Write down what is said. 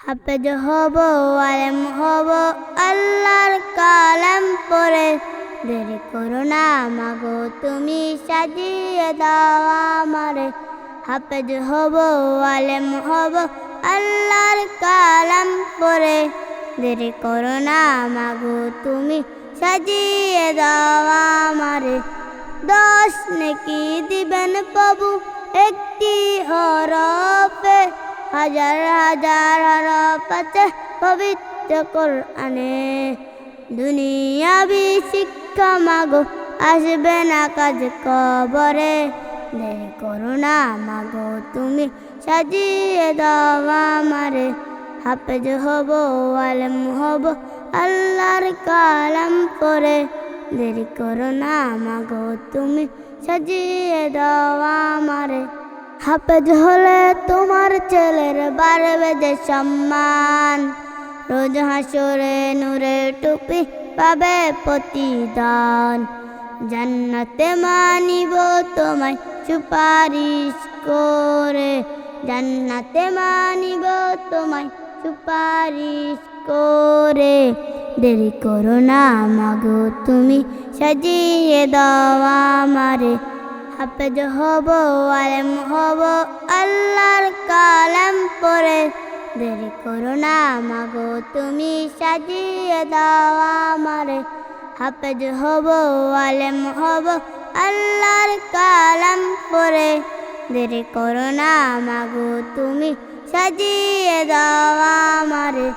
হাফেজ হব, আলেম হব, আল্লাহর কালাম পড়ে। দেরি করো না মাগো তুমি সাজিয়ে দাও আমারে। হাফেজ হব, আলেম হব, আল্লাহর কালাম পড়ে। দেরি করো না মাগো তুমি সাজিয়ে দাও আমারে। 10 নেকি দিবেন প্রভু একটি হরফে, হাজার হাজার হরফ আছে পবিত্র কোরআনে। দুনিয়াবি শিক্ষা মাগো আসবে না কাজ কবরে। দেরি করো না মাগো তুমি সাজিয়ে দাও আমারে। হাফেজ হব, আলেম হব, আল্লাহর কালাম পড়ে। দেরি করো না মাগো তুমি সাজিয়ে দাও আমারে। হাফেজ হলে তোমার ছেলের বাড়বে যে সম্মান, রোজ হাসরে নূরে টুপি পাবে প্রতিদান। জান্নাতে মানিব তোমায় সুপারিশ করে, জান্নাতে মানিব তোমায় সুপারিশ করে। দেরি করো না মাগো তুমি সাজিয়ে দাও আমারে। হাফেজ হব, আলেম হব, আল্লাহর কালাম পড়ে। দেরি করো না মাগো তুমি সাজিয়ে দাও আমারে। হাফেজ হব, আলেম হব, আল্লাহর কালাম পড়ে। দেরি করো না মাগো তুমি সাজিয়ে দাও আমারে।